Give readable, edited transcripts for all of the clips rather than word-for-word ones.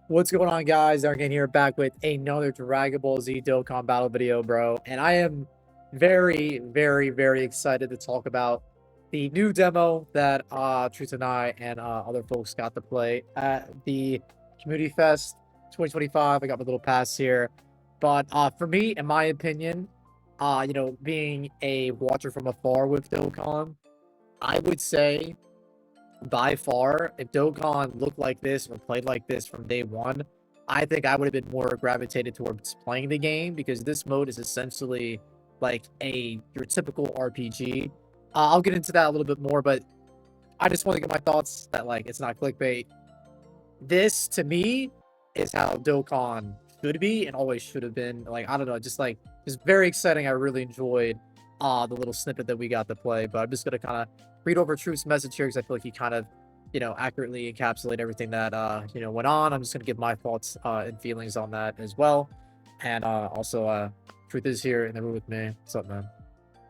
What's going on, guys? Ironcane here, back with another Dragon Ball Z Dokkan battle video, bro. And I am very excited to talk about the new demo that Truth and I and other folks got to play at the Community Fest 2025. I got my little pass here. But for me, in my opinion, being a watcher from afar with Dokkan, I would say by far, if Dokkan looked like this or played like this from day one, I think I would have been more gravitated towards playing the game, because this mode is essentially like your typical RPG. I'll get into that a little bit more, but I just want to get my thoughts that like it's not clickbait. This to me is how Dokkan should be and always should have been. Like, I don't know, just very exciting. I really enjoyed the little snippet that we got to play, but I'm just gonna kind of read over Truth's message here because I feel like he kind of, accurately encapsulate everything that went on. I'm just gonna give my thoughts and feelings on that as well. And also Truth is here in the room with me. What's up, man?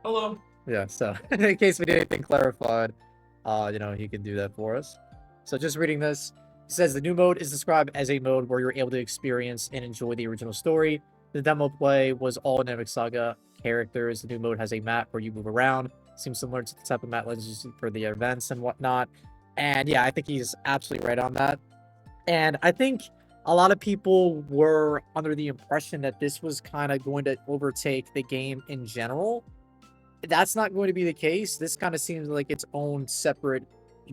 Hello. Yeah, so in case we need anything clarified, he can do that for us. So just reading this, it says the new mode is described as a mode where you're able to experience and enjoy the original story. The demo play was all Namek Saga characters. The new mode has a map where you move around. Seems similar to the type of map legends for the events and whatnot. And yeah, I think he's absolutely right on that. And I think a lot of people were under the impression that this was kind of going to overtake the game in general. That's not going to be the case. This kind of seems like its own separate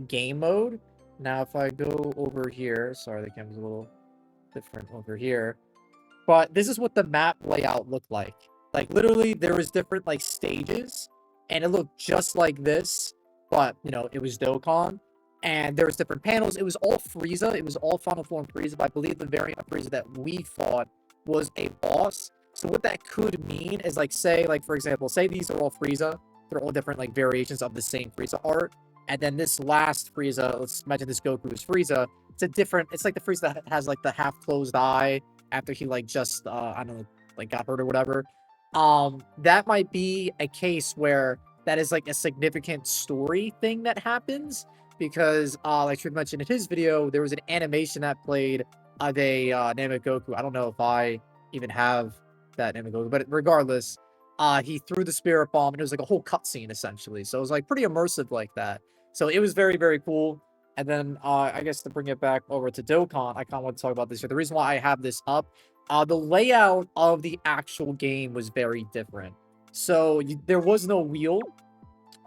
game mode. Now, if I go over here, sorry, the camera's a little different over here, but this is what the map layout looked like. Like, literally, there was different, like, stages, and it looked just like this, but, it was Dokkan, and there was different panels. It was all Frieza. It was all Final Form Frieza, but I believe the variant of Frieza that we fought was a boss. So what that could mean is, like, say, like, for example, say these are all Frieza. They're all different, like, variations of the same Frieza art. And then this last Frieza, let's imagine this Goku is Frieza. It's like the Frieza that has, like, the half-closed eye after he, like, just, I don't know, like, got hurt or whatever. That might be a case where that is, like, a significant story thing that happens. Because, like Truth mentioned in his video, there was an animation that played of a Namek Goku. I don't know if I even have that Namek Goku, but regardless, he threw the spirit bomb, and it was like a whole cutscene essentially. So it was like pretty immersive like that. So it was very cool. And then I guess to bring it back over to Dokkan, I kind of want to talk about this here. The reason why I have this up, the layout of the actual game was very different. So there was no wheel.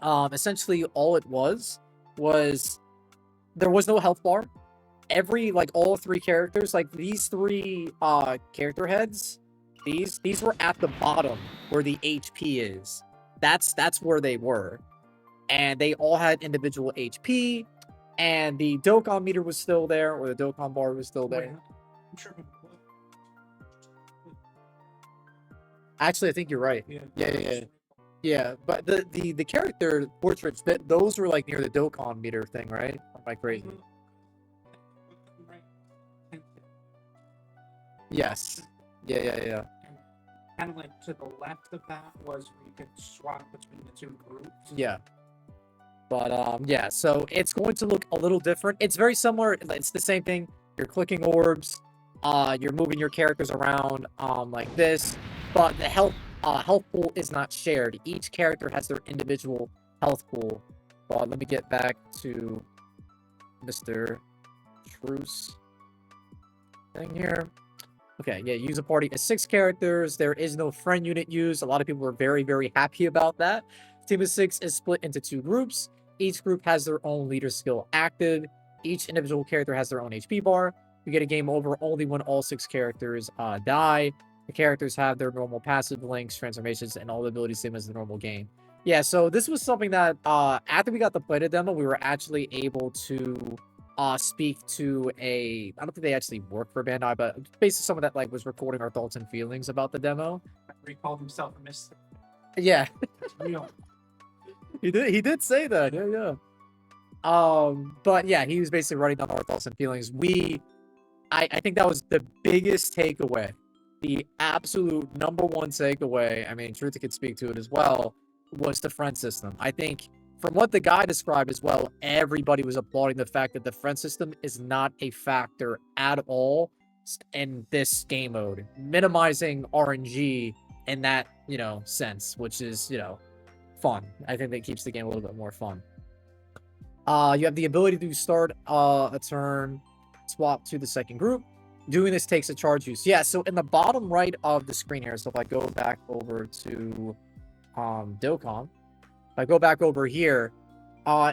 Essentially, all it was there was no health bar. All three characters, like these three character heads, these were at the bottom where the HP is. That's where they were. And they all had individual HP, and the Dokkan meter was still there, or the Dokkan bar was still there. Actually, I think you're right. Yeah, but the character portraits, those were like near the Dokkan meter thing, right? Or am I crazy? Yes. Yeah. Kind of like to the left of that was where you could swap between the two groups. Yeah. But yeah, so it's going to look a little different. It's very similar. It's the same thing. You're clicking orbs. You're moving your characters around like this, but the health pool is not shared. Each character has their individual health pool. Well, let me get back to Mr. Truce thing here. Okay, yeah, use a party of 6 characters. There is no friend unit used. A lot of people were very happy about that. Team of 6 is split into 2 groups. Each group has their own leader skill active. Each individual character has their own HP bar. You get a game over only when all 6 characters die. The characters have their normal passive links, transformations, and all the abilities same as the normal game. Yeah, so this was something that after we got the play demo, we were actually able to speak to I don't think they actually work for Bandai, but basically someone that like was recording our thoughts and feelings about the demo. He called himself a mystery. Yeah. Real. He did say that. Yeah. But yeah, he was basically writing down our thoughts and feelings. I think that was the biggest takeaway. The absolute number one takeaway, I mean, Truth could speak to it as well, was the friend system. I think from what the guy described as well, everybody was applauding the fact that the friend system is not a factor at all in this game mode, minimizing RNG in that, you know, sense, which is, you know, fun. I think that keeps the game a little bit more fun. You have the ability to start a turn, swap to the second group. Doing this takes a charge use. Yeah, so in the bottom right of the screen here, so if I go back over to Dokkan, if I go back over here,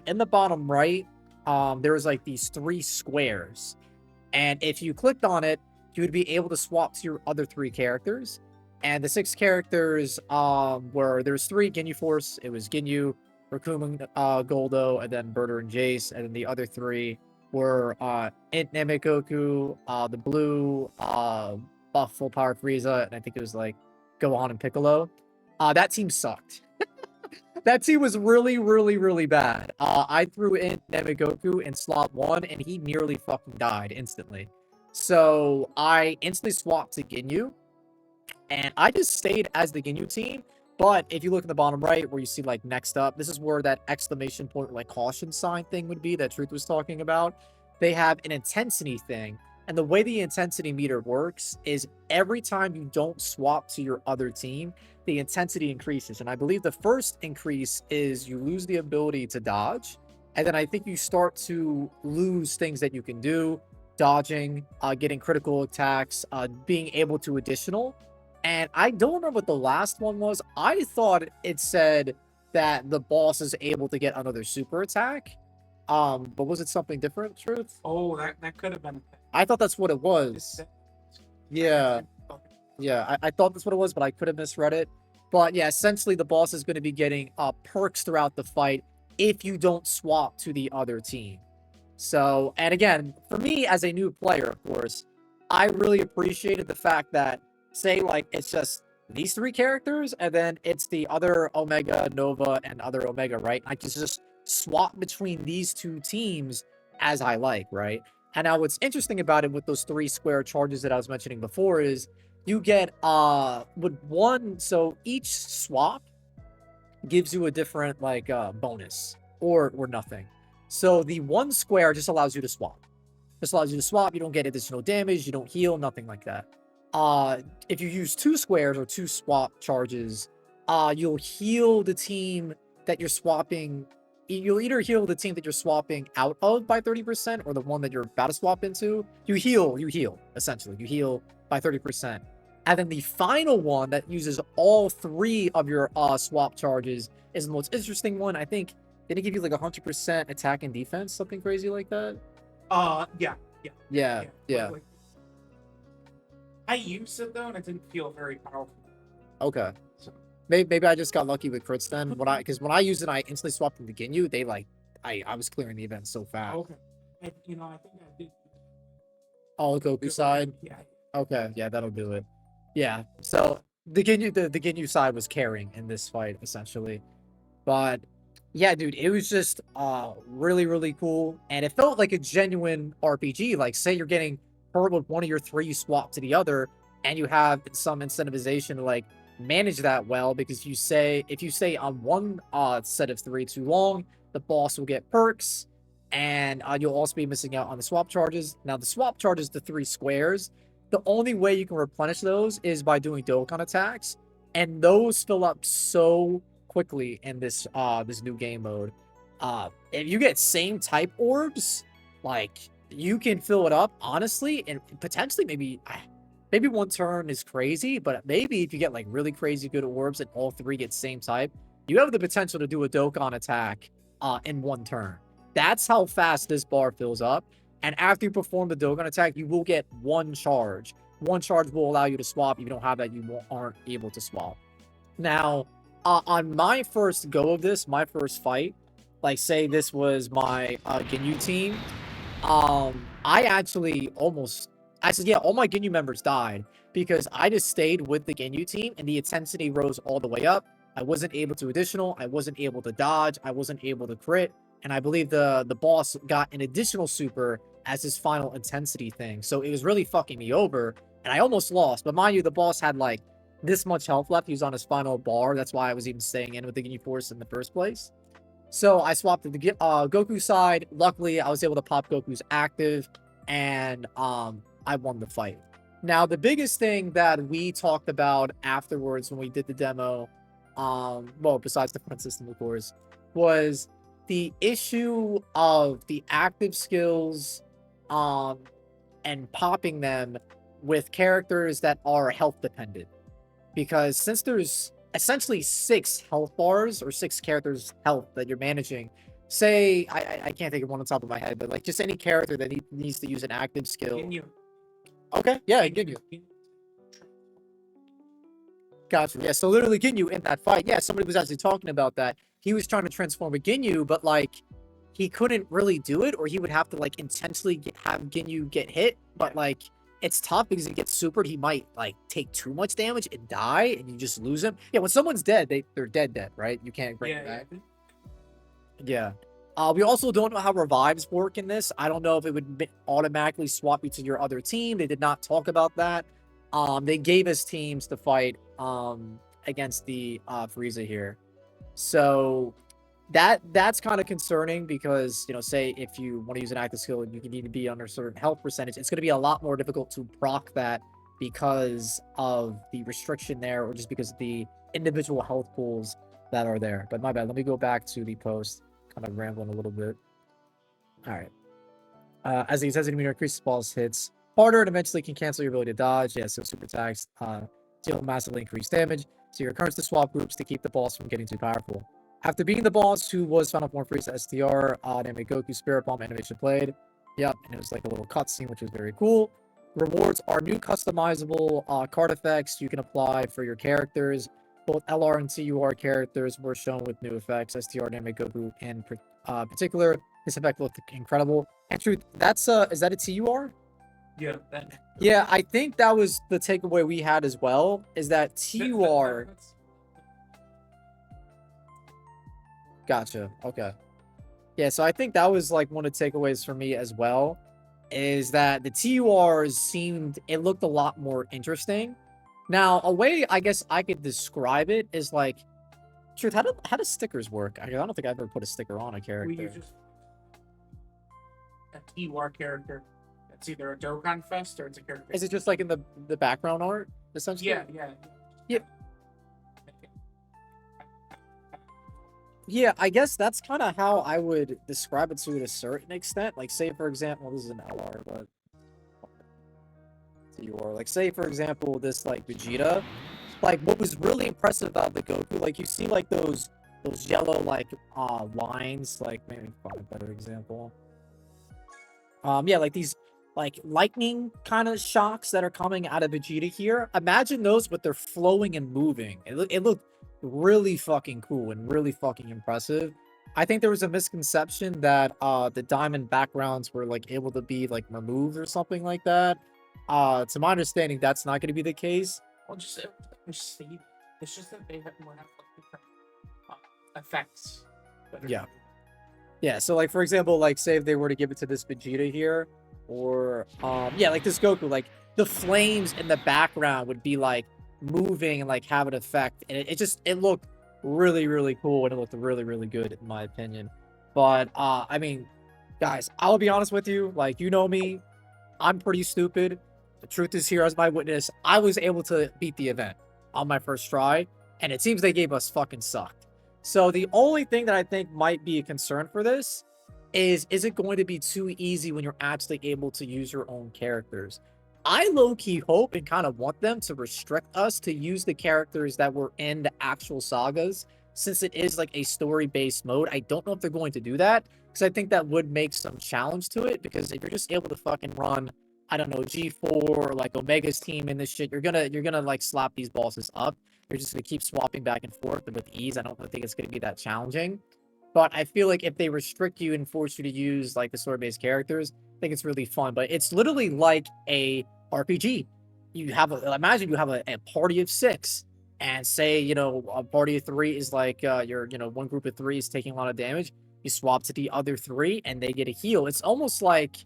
in the bottom right, there was like these 3 squares. And if you clicked on it, you would be able to swap to your other 3 characters. And the 6 characters were, there's 3 Ginyu Force. It was Ginyu, Rakumen, Goldo, and then Berter and Jace. And then the other 3 were Int Namek Goku, the blue buff full power Frieza, and I think it was like Gohan and Piccolo. That team sucked. That team was really, really, really bad. I threw in Namek Goku in slot 1, and he nearly fucking died instantly. So I instantly swapped to Ginyu, and I just stayed as the Ginyu team. But if you look in the bottom right where you see like next up, this is where that exclamation point, like caution sign thing would be that Truth was talking about. They have an intensity thing. And the way the intensity meter works is every time you don't swap to your other team, the intensity increases. And I believe the first increase is you lose the ability to dodge. And then I think you start to lose things that you can do, dodging, getting critical attacks, being able to additional. And I don't remember what the last one was. I thought it said that the boss is able to get another super attack. But was it something different, Truth? Oh, that could have been. I thought that's what it was. Yeah. Yeah, I thought that's what it was, but I could have misread it. But yeah, essentially the boss is going to be getting perks throughout the fight if you don't swap to the other team. So, and again, for me as a new player, of course, I really appreciated the fact that, say, like, it's just these 3 characters, and then it's the other Omega, Nova, and other Omega, right? I can just swap between these 2 teams as I like, right? And now what's interesting about it with those 3 square charges that I was mentioning before is you get, with one, so each swap gives you a different, like, bonus, or nothing. So the 1 square just allows you to swap. Just allows you to swap, you don't get additional damage, you don't heal, nothing like that. If you use 2 squares or 2 swap charges, you'll heal the team that you're swapping. You'll either heal the team that you're swapping out of by 30% or the one that you're about to swap into. You heal, essentially. You heal by 30%. And then the final one that uses all 3 of your swap charges is the most interesting one. I think, did it give you like 100% attack and defense? Something crazy like that? Yeah. Yeah. I used it though, and it didn't feel very powerful. Okay. So maybe I just got lucky with crits then. Because when I used it, I instantly swapped into Ginyu. They like, I was clearing the event so fast. Okay. I think I did. All Goku side. Yeah. Okay. Yeah, that'll do it. Yeah. So the Ginyu side was carrying in this fight essentially, but yeah, dude, it was just really, really cool, and it felt like a genuine RPG. Like, say you're getting hurt with one of your 3, you swap to the other, and you have some incentivization to like manage that well, because if you stay on one set of 3 too long, the boss will get perks, and you'll also be missing out on the swap charges. Now, the swap charges, the 3 squares, the only way you can replenish those is by doing Dokkan attacks, and those fill up so quickly in this this new game mode. If you get same type orbs, like, you can fill it up honestly, and potentially maybe 1 turn is crazy, but maybe if you get like really crazy good orbs and all 3 get same type, you have the potential to do a Dokkan attack in 1 turn. That's how fast this bar fills up. And after you perform the Dokkan attack, you will get 1 charge. 1 charge will allow you to swap. If you don't have that, you aren't able to swap. Now, on my first go of this, my first fight, like, say this was my Ginyu team, I actually all my Ginyu members died because I just stayed with the Ginyu team, and the intensity rose all the way up. I wasn't able to additional, I wasn't able to dodge, I wasn't able to crit, and I believe the boss got an additional super as his final intensity thing. So it was really fucking me over, and I almost lost. But mind you, the boss had like this much health left. He was on his final bar. That's why I was even staying in with the Ginyu Force in the first place. So I swapped to the Goku side. Luckily, I was able to pop Goku's active, and I won the fight. Now, the biggest thing that we talked about afterwards when we did the demo, well, besides the front system, of course, was the issue of the active skills, and popping them with characters that are health dependent. Because since there's essentially 6 health bars or 6 characters' health that you're managing, say, I can't think of one on top of my head, but like just any character that needs to use an active skill. Ginyu. Okay, yeah, Ginyu. Gotcha. Yeah, so literally Ginyu in that fight, yeah, somebody was actually talking about that. He was trying to transform a Ginyu, but like he couldn't really do it, or he would have to like intentionally have Ginyu get hit. But like it's tough because he gets supered, he might like take too much damage and die, and you just lose him. Yeah, when someone's dead, they're dead, right? You can't bring them back. Yeah. We also don't know how revives work in this. I don't know if it would automatically swap you to your other team. They did not talk about that. They gave us teams to fight against the Frieza here. So that's kind of concerning because, you know, say if you want to use an active skill and you need to be under a certain health percentage, it's going to be a lot more difficult to proc that because of the restriction there, or just because of the individual health pools that are there. But my bad, let me go back to the post. Kind of rambling a little bit. All right. As he says, enemy increases balls hits harder and eventually can cancel your ability to dodge. Yeah, so super attacks deal massively increased damage. So your encouraged to swap groups to keep the boss from getting too powerful. After beating the boss, who was Final Form Frieza STR, anime Goku Spirit Bomb animation played. Yep, and it was like a little cutscene, which was very cool. Rewards are new customizable card effects you can apply for your characters. Both LR and TUR characters were shown with new effects. STR anime Goku in particular, this effect looked incredible. And truth, that's is that a TUR? Yeah. Yeah, I think that was the takeaway we had as well. Is that TUR? Gotcha. Okay. Yeah, so I think that was like one of the takeaways for me as well. Is that the TURs seemed, it looked a lot more interesting. Now, a way I guess I could describe it is like, truth, how do stickers work? I don't think I've ever put a sticker on a character. We use a TUR character. It's either a Dokkan Fest or it's a character. Is it just like in the background art, essentially? Yeah. Yeah, I guess that's kind of how I would describe it to a certain extent. Like, say, for example, this is an LR, but TUR. Like, say, for example, this, like, Vegeta. Like, what was really impressive about the Goku, like, you see, like, those yellow, like, lines. Like, maybe find a better example. Yeah, like, these, like, lightning kind of shocks that are coming out of Vegeta here. Imagine those, but they're flowing and moving. It looked really fucking cool and really fucking impressive. I think there was a misconception that the diamond backgrounds were like able to be like removed or something like that. To my understanding, that's not going to be the case. Well, just see. It's just that they have more different effects. Yeah. So like for example, like say if they were to give it to this Vegeta here, or yeah, like this Goku, like the flames in the background would be like moving and like have an effect, and it looked really, really cool, and it looked really, really good in my opinion. But I mean, guys, I'll be honest with you, like, you know me, I'm pretty stupid. The truth is, here as my witness, I was able to beat the event on my first try, and it seems they gave us fucking sucked. So the only thing that I think might be a concern for this is it going to be too easy when you're actually able to use your own characters? I low-key hope and kind of want them to restrict us to use the characters that were in the actual sagas, since it is like a story-based mode. I don't know if they're going to do that, because I think that would make some challenge to it, because if you're just able to fucking run, I don't know, G4 or like Omega's team in this shit, you're gonna like slap these bosses up. You're just gonna keep swapping back and forth with ease. I don't think it's gonna be that challenging. But I feel like if they restrict you and force you to use like the story-based characters, I think it's really fun. But it's literally like a RPG. You have imagine you have a party of 6, and say, you know, a party of 3 is like one group of 3 is taking a lot of damage. You swap to the other 3 and they get a heal. It's almost like,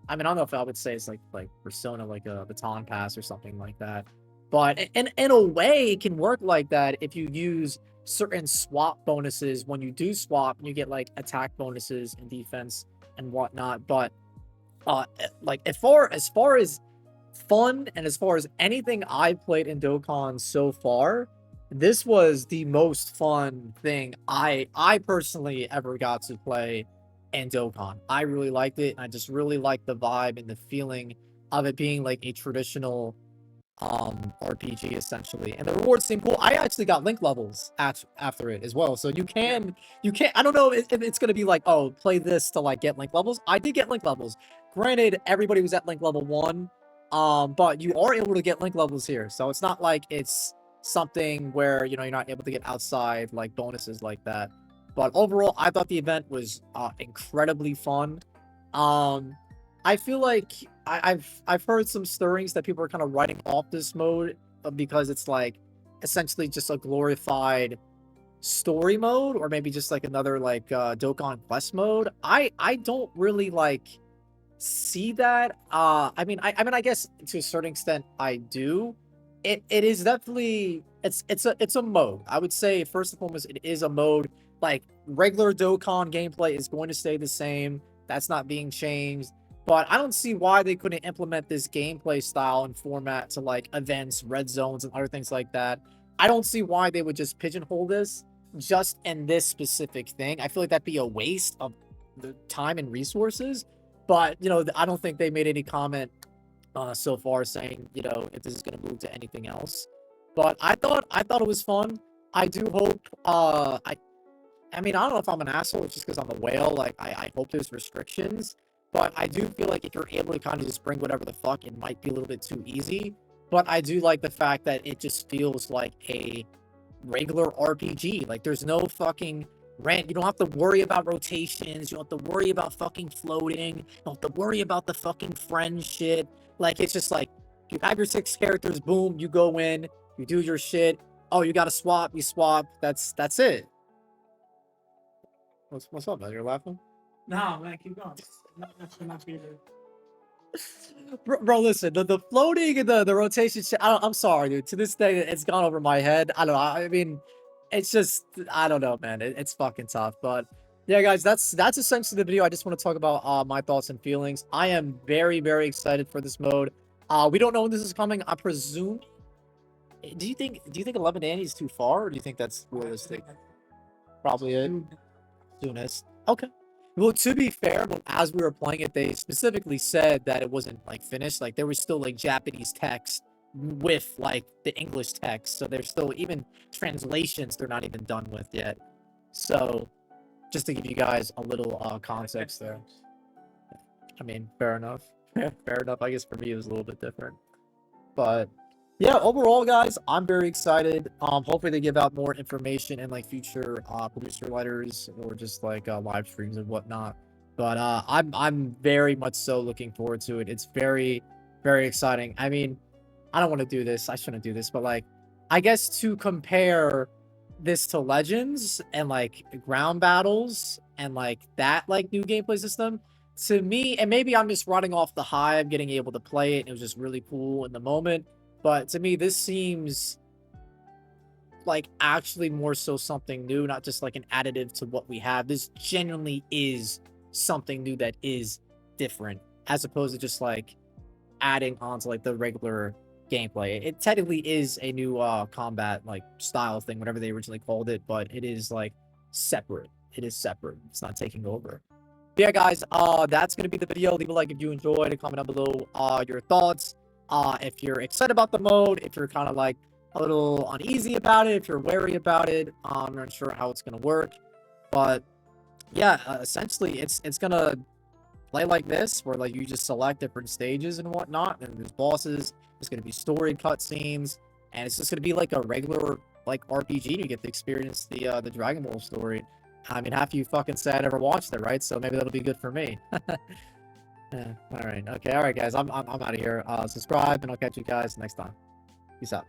I mean, I don't know if I would say it's like Persona, like a baton pass or something like that. But in a way, it can work like that if you use certain swap bonuses. When you do swap, you get like attack bonuses and defense and whatnot. But like as far as fun, and as far as anything I've played in Dokkan so far, this was the most fun thing I personally ever got to play in Dokkan. I really liked it. I just really liked the vibe and the feeling of it being like a traditional RPG essentially, and the rewards seem cool. I actually got link levels after it as well, so you can I don't know if it's gonna be like, oh, play this to like get link levels. I did get link levels. Granted, everybody was at link level 1, but you are able to get link levels here, so it's not like it's something where, you know, you're not able to get outside like bonuses like that. But overall, I thought the event was incredibly fun. I feel like I've heard some stirrings that people are kind of writing off this mode because it's like essentially just a glorified story mode, or maybe just like another like Dokkan Quest mode. I don't really like see that. I mean I guess to a certain extent I do. It is definitely it's a mode. I would say first and foremost it is a mode. Like regular Dokkan gameplay is going to stay the same. That's not being changed. But I don't see why they couldn't implement this gameplay style and format to like events, red zones, and other things like that. I don't see why they would just pigeonhole this just in this specific thing. I feel like that'd be a waste of the time and resources. But, you know, I don't think they made any comment so far saying, you know, if this is going to move to anything else. But I thought it was fun. I do hope, I mean, I don't know if I'm an asshole just because I'm a whale. Like, I hope there's restrictions. But I do feel like if you're able to kind of just bring whatever the fuck, it might be a little bit too easy. But I do like the fact that it just feels like a regular RPG. Like, there's no fucking rent. You don't have to worry about rotations. You don't have to worry about fucking floating. You don't have to worry about the fucking friend shit. Like, it's just like, you have your 6 characters, boom, you go in, you do your shit. Oh, you gotta swap, you swap. That's it. What's up, man? You're laughing? No, man, keep going. Not be there. Bro, listen, the floating and the rotation shit, I'm sorry, dude. To this day, it's gone over my head. I don't know. I mean, it's just, I don't know, man. It's fucking tough. But yeah, guys, that's essentially the video. I just want to talk about my thoughts and feelings. I am very, very excited for this mode. We don't know when this is coming. I presume. Do you think 11 Danny is too far, or do you think that's realistic? Probably it. Soonest. Okay. Well, to be fair, as we were playing it, they specifically said that it wasn't like finished. Like there was still like Japanese text with like the English text, so there's still even translations they're not even done with yet. So, just to give you guys a little context there. I mean, fair enough. Fair enough. I guess for me it was a little bit different, but yeah, overall, guys, I'm very excited. Hopefully they give out more information in like future producer letters or just like live streams and whatnot. But I'm very much so looking forward to it. It's very, very exciting. I mean, I don't want to do this. I shouldn't do this, but like, I guess to compare this to Legends and like ground battles and like that like new gameplay system, to me, and maybe I'm just running off the high of getting able to play it, and it was just really cool in the moment. But to me, this seems like actually more so something new, not just like an additive to what we have. This genuinely is something new that is different, as opposed to just like adding on to like the regular gameplay. It technically is a new combat like style thing, whatever they originally called it, but it is like separate. It is separate. It's not taking over. But yeah, guys, that's gonna be the video. Leave a like if you enjoyed, and comment down below your thoughts. If you're excited about the mode, if you're kind of like a little uneasy about it, if you're wary about it, I'm not sure how it's gonna work. But yeah, essentially it's gonna play like this, where like you just select different stages and whatnot, and there's bosses. There's gonna be story cutscenes, and it's just gonna be like a regular like RPG. You get to experience the Dragon Ball story. I mean, half of you fucking said I never watched it, right? So maybe that'll be good for me. Yeah, all right. Okay. All right, guys. I'm out of here. Subscribe, and I'll catch you guys next time. Peace out.